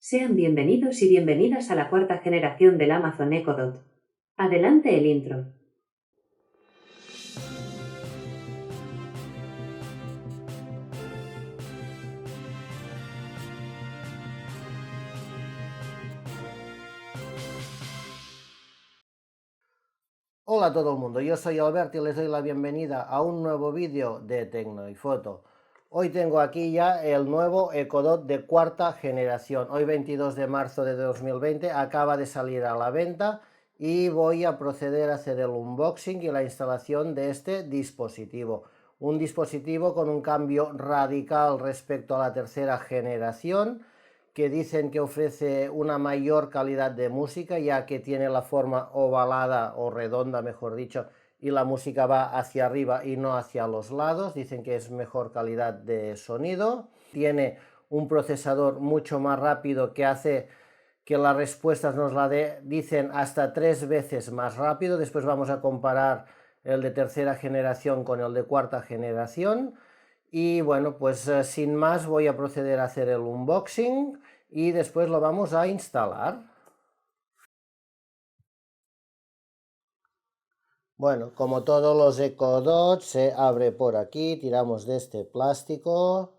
Sean bienvenidos y bienvenidas a la cuarta generación del Amazon Echo Dot. Adelante el intro. Hola a todo el mundo, yo soy Alberto y les doy la bienvenida a un nuevo vídeo de Tecno y Foto. Hoy tengo aquí ya el nuevo Echo Dot de cuarta generación. Hoy 22 de marzo de 2020 acaba de salir a la venta y voy a proceder a hacer el unboxing y la instalación de este dispositivo. Un dispositivo con un cambio radical respecto a la tercera generación, que dicen que ofrece una mayor calidad de música, ya que tiene la forma ovalada o redonda, mejor dicho, y la música va hacia arriba y no hacia los lados. Dicen que es mejor calidad de sonido. Tiene un procesador mucho más rápido que hace que las respuestas nos la dicen hasta 3 veces más rápido. Después vamos a comparar el de tercera generación con el de cuarta generación. Y bueno, pues sin más voy a proceder a hacer el unboxing y después lo vamos a instalar. Bueno, como todos los Echo Dot, se abre por aquí, tiramos de este plástico,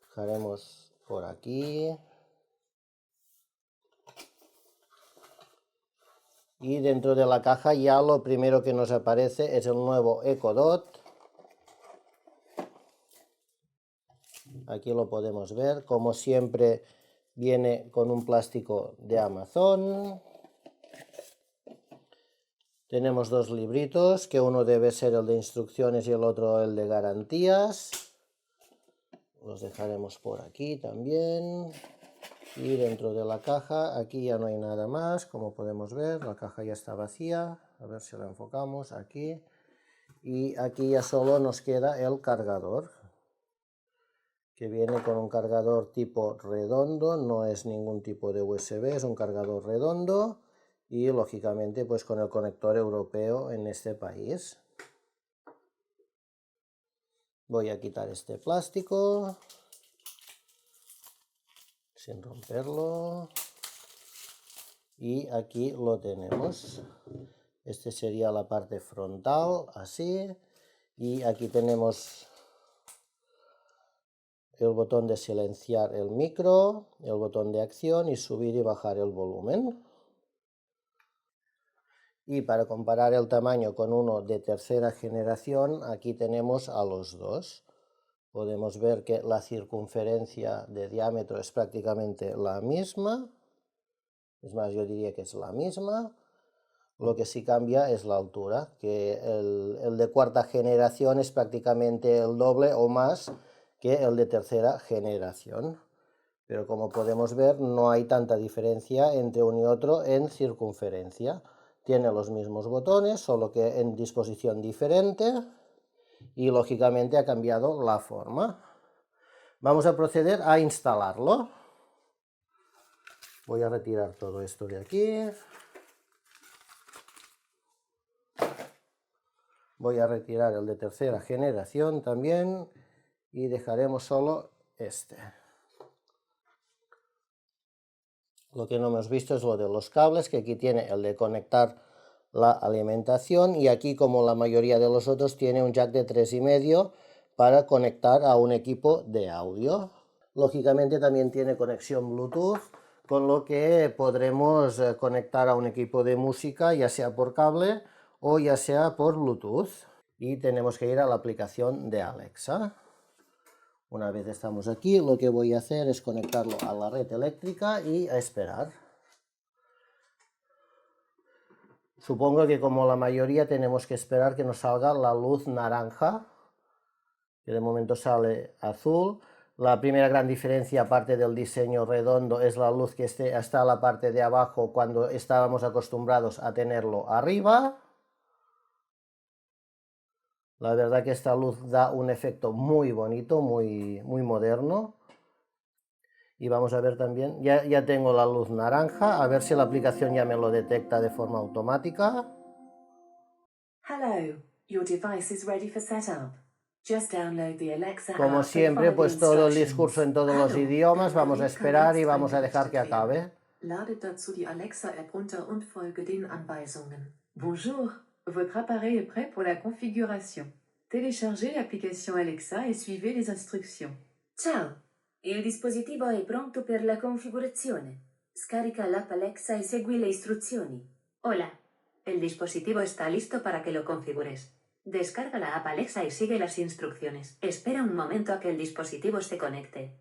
dejaremos por aquí. Y dentro de la caja ya lo primero que nos aparece es el nuevo Echo Dot. Aquí lo podemos ver, como siempre viene con un plástico de Amazon. Tenemos dos libritos, que uno debe ser el de instrucciones y el otro el de garantías. Los dejaremos por aquí también. Y dentro de la caja, aquí ya no hay nada más, como podemos ver, la caja ya está vacía. A ver si la enfocamos aquí. Y aquí ya solo nos queda el cargador, que viene con un cargador tipo redondo, no es ningún tipo de USB, es un cargador redondo. Y lógicamente pues con el conector europeo en este país. Voy a quitar este plástico sin romperlo. Y aquí lo tenemos. Este sería la parte frontal, así. Y aquí tenemos el botón de silenciar el micro, el botón de acción y subir y bajar el volumen. Y para comparar el tamaño con uno de tercera generación, aquí tenemos a los dos. Podemos ver que la circunferencia de diámetro es prácticamente la misma. Es más, yo diría que es la misma. Lo que sí cambia es la altura, que el de cuarta generación es prácticamente el doble o más que el de tercera generación. Pero como podemos ver, no hay tanta diferencia entre uno y otro en circunferencia. Tiene los mismos botones, solo que en disposición diferente, y lógicamente ha cambiado la forma. Vamos a proceder a instalarlo. Voy a retirar todo esto de aquí. Voy a retirar el de tercera generación también y dejaremos solo este. Lo que no hemos visto es lo de los cables, que aquí tiene el de conectar la alimentación y aquí, como la mayoría de los otros, tiene un jack de 3,5 para conectar a un equipo de audio. Lógicamente también tiene conexión Bluetooth, con lo que podremos conectar a un equipo de música, ya sea por cable o ya sea por Bluetooth. Y tenemos que ir a la aplicación de Alexa. Una vez estamos aquí, lo que voy a hacer es conectarlo a la red eléctrica y a esperar. Supongo que como la mayoría tenemos que esperar que nos salga la luz naranja, que de momento sale azul. La primera gran diferencia, aparte del diseño redondo, es la luz que está en la parte de abajo cuando estábamos acostumbrados a tenerlo arriba. La verdad que esta luz da un efecto muy bonito, muy moderno. Y vamos a ver también, ya tengo la luz naranja, a ver si la aplicación ya me lo detecta de forma automática. Hello, your device is ready for setup. Just download the Alexa Como app and siempre, follow the pues todo el instructions. discurso en todos los Hallo, idiomas, dein vamos a Gerät kann esperar y jetzt vamos a dejar que eingerichtet werden. acabe. Ladet dazu die Alexa-App runter und folge den Anweisungen. Bonjour, votre appareil est prêt pour la configuration. Téléchargez l'application Alexa et suivez les instructions. Ciao! Il dispositivo è pronto per la configurazione. Scarica l'app Alexa y segui le istruzioni. Hola. El dispositivo está listo para que lo configures. Descarga la app Alexa y sigue las instrucciones. Espera un momento a que el dispositivo se conecte.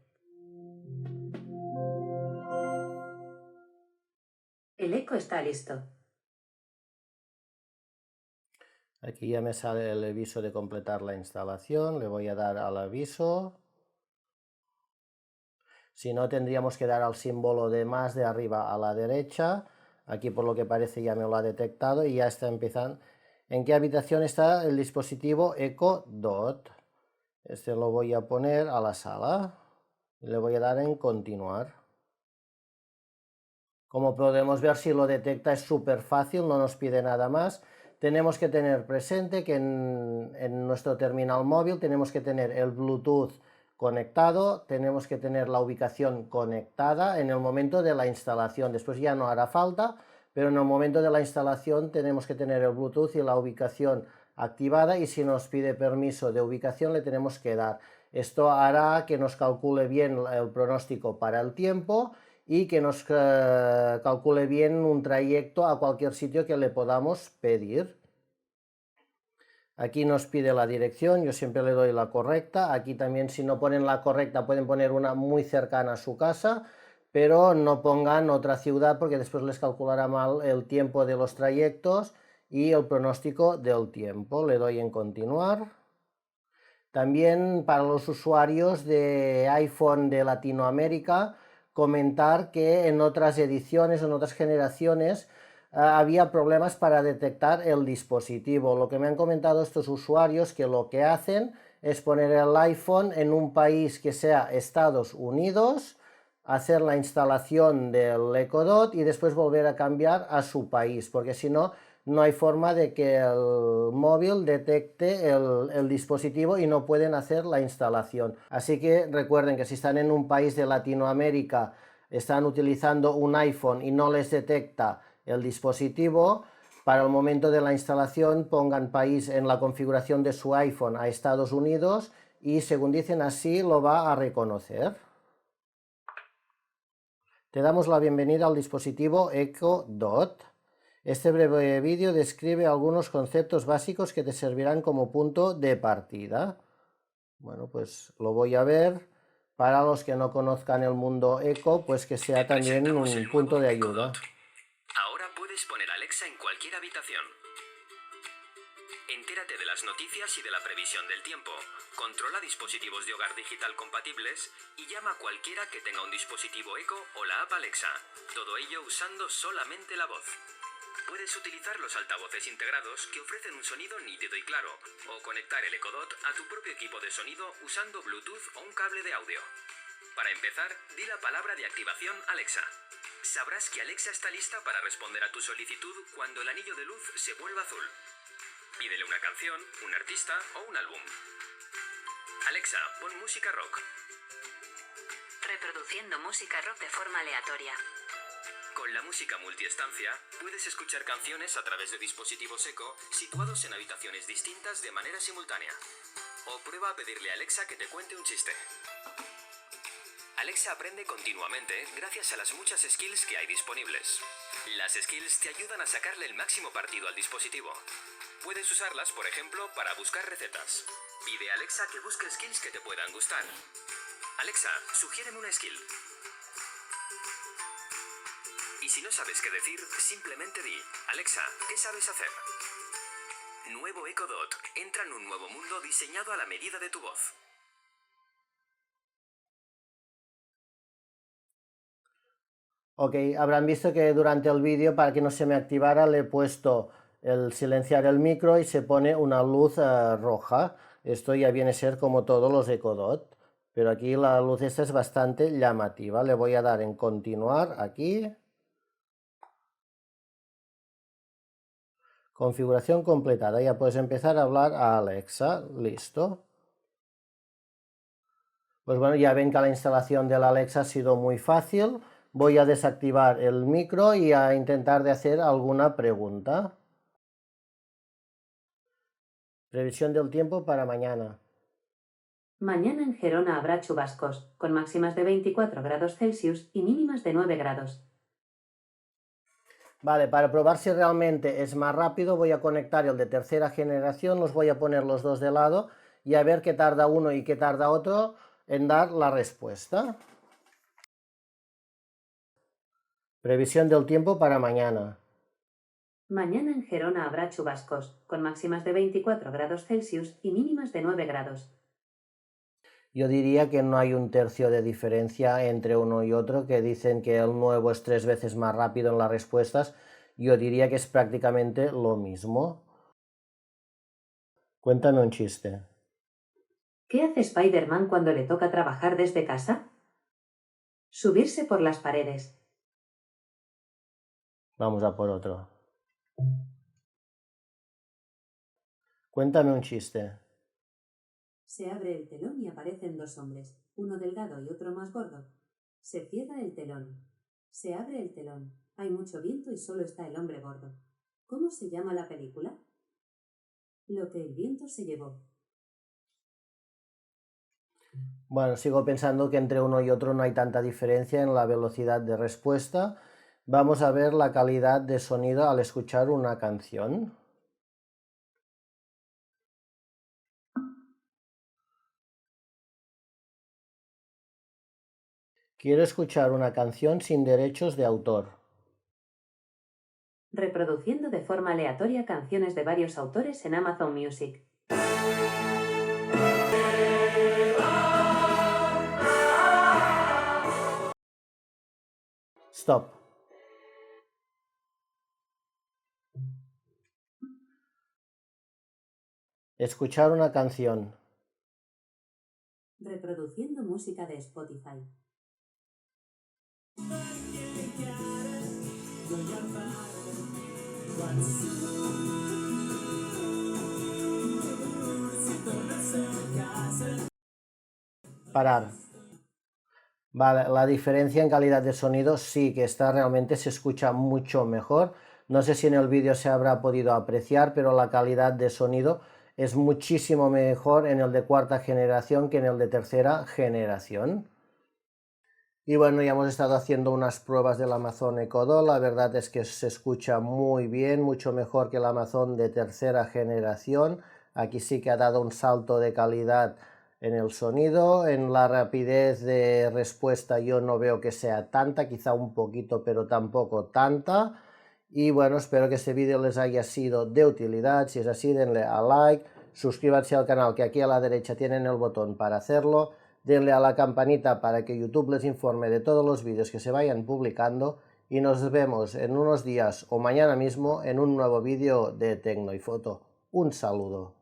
El eco está listo. Aquí ya me sale el aviso de completar la instalación, le voy a dar al aviso. Si no, tendríamos que dar al símbolo de más de arriba a la derecha. Aquí por lo que parece ya me lo ha detectado y ya está empezando. ¿En qué habitación está el dispositivo Echo Dot? Este lo voy a poner a la sala y le voy a dar en continuar. Como podemos ver, si lo detecta es súper fácil, no nos pide nada más. Tenemos que tener presente que en nuestro terminal móvil tenemos que tener el Bluetooth conectado, tenemos que tener la ubicación conectada en el momento de la instalación. Después ya no hará falta, pero en el momento de la instalación tenemos que tener el Bluetooth y la ubicación activada, y si nos pide permiso de ubicación le tenemos que dar. Esto hará que nos calcule bien el pronóstico para el tiempo y que nos calcule bien un trayecto a cualquier sitio que le podamos pedir. Aquí nos pide la dirección, yo siempre le doy la correcta. Aquí también, si no ponen la correcta, pueden poner una muy cercana a su casa, pero no pongan otra ciudad porque después les calculará mal el tiempo de los trayectos y el pronóstico del tiempo. Le doy en continuar. También para los usuarios de iPhone de Latinoamérica, comentar que en otras ediciones, en otras generaciones, había problemas para detectar el dispositivo. Lo que me han comentado estos usuarios, que lo que hacen es poner el iPhone en un país que sea Estados Unidos, hacer la instalación del Echo Dot y después volver a cambiar a su país, porque si no, no hay forma de que el móvil detecte el dispositivo y no pueden hacer la instalación. Así que recuerden que si están en un país de Latinoamérica, están utilizando un iPhone y no les detecta el dispositivo, para el momento de la instalación pongan país en la configuración de su iPhone a Estados Unidos y, según dicen, así lo va a reconocer. Te damos la bienvenida al dispositivo Echo Dot. Este breve vídeo describe algunos conceptos básicos que te servirán como punto de partida. Bueno, pues lo voy a ver. Para los que no conozcan el mundo Echo, pues que sea también un punto de ayuda. Ahora puedes poner Alexa en cualquier habitación. Entérate de las noticias y de la previsión del tiempo. Controla dispositivos de hogar digital compatibles y llama a cualquiera que tenga un dispositivo Echo o la app Alexa. Todo ello usando solamente la voz. Puedes utilizar los altavoces integrados que ofrecen un sonido nítido y claro, o conectar el Echo Dot a tu propio equipo de sonido usando Bluetooth o un cable de audio. Para empezar, di la palabra de activación Alexa. Sabrás que Alexa está lista para responder a tu solicitud cuando el anillo de luz se vuelva azul. Pídele una canción, un artista o un álbum. Alexa, pon música rock. Reproduciendo música rock de forma aleatoria. Con la música multiestancia, puedes escuchar canciones a través de dispositivos Echo situados en habitaciones distintas de manera simultánea. O prueba a pedirle a Alexa que te cuente un chiste. Alexa aprende continuamente gracias a las muchas skills que hay disponibles. Las skills te ayudan a sacarle el máximo partido al dispositivo. Puedes usarlas, por ejemplo, para buscar recetas. Pide a Alexa que busque skills que te puedan gustar. Alexa, sugiéreme una skill. Y si no sabes qué decir, simplemente di, Alexa, ¿qué sabes hacer? Nuevo Echo Dot. Entra en un nuevo mundo diseñado a la medida de tu voz. Ok, habrán visto que durante el vídeo, para que no se me activara, le he puesto el silenciar el micro y se pone una luz roja. Esto ya viene a ser como todos los Echo Dot, pero aquí la luz esta es bastante llamativa. Le voy a dar en continuar aquí. Configuración completada, ya puedes empezar a hablar a Alexa, listo. Pues bueno, ya ven que la instalación de la Alexa ha sido muy fácil. Voy a desactivar el micro y a intentar de hacer alguna pregunta. Previsión del tiempo para mañana. Mañana en Gerona habrá chubascos, con máximas de 24 grados Celsius y mínimas de 9 grados. Vale, para probar si realmente es más rápido voy a conectar el de tercera generación, los voy a poner los dos de lado y a ver qué tarda uno y qué tarda otro en dar la respuesta. Previsión del tiempo para mañana. Mañana en Gerona habrá chubascos, con máximas de 24 grados Celsius y mínimas de 9 grados. Yo diría que no hay un tercio de diferencia entre uno y otro, que dicen que el nuevo es 3 veces más rápido en las respuestas. Yo diría que es prácticamente lo mismo. Cuéntame un chiste. ¿Qué hace Spider-Man cuando le toca trabajar desde casa? Subirse por las paredes. Vamos a por otro. Cuéntame un chiste. Se abre el telón y aparecen dos hombres, uno delgado y otro más gordo. Se cierra el telón. Se abre el telón. Hay mucho viento y solo está el hombre gordo. ¿Cómo se llama la película? Lo que el viento se llevó. Bueno, sigo pensando que entre uno y otro no hay tanta diferencia en la velocidad de respuesta. Vamos a ver la calidad de sonido al escuchar una canción. Quiero escuchar una canción sin derechos de autor. Reproduciendo de forma aleatoria canciones de varios autores en Amazon Music. Stop. Escuchar una canción. Reproduciendo música de Spotify. Parar. Vale, la diferencia en calidad de sonido sí que está, realmente se escucha mucho mejor. No sé si en el vídeo se habrá podido apreciar, pero la calidad de sonido es muchísimo mejor en el de cuarta generación que en el de tercera generación. Y bueno, ya hemos estado haciendo unas pruebas del Amazon Echo Dot. La verdad es que se escucha muy bien, mucho mejor que el Amazon de tercera generación. Aquí sí que ha dado un salto de calidad en el sonido. En la rapidez de respuesta yo no veo que sea tanta, quizá un poquito, pero tampoco tanta. Y bueno, espero que este vídeo les haya sido de utilidad. Si es así, denle a like, suscríbanse al canal, que aquí a la derecha tienen el botón para hacerlo. Denle a la campanita para que YouTube les informe de todos los vídeos que se vayan publicando y nos vemos en unos días o mañana mismo en un nuevo vídeo de Tecno y Foto. Un saludo.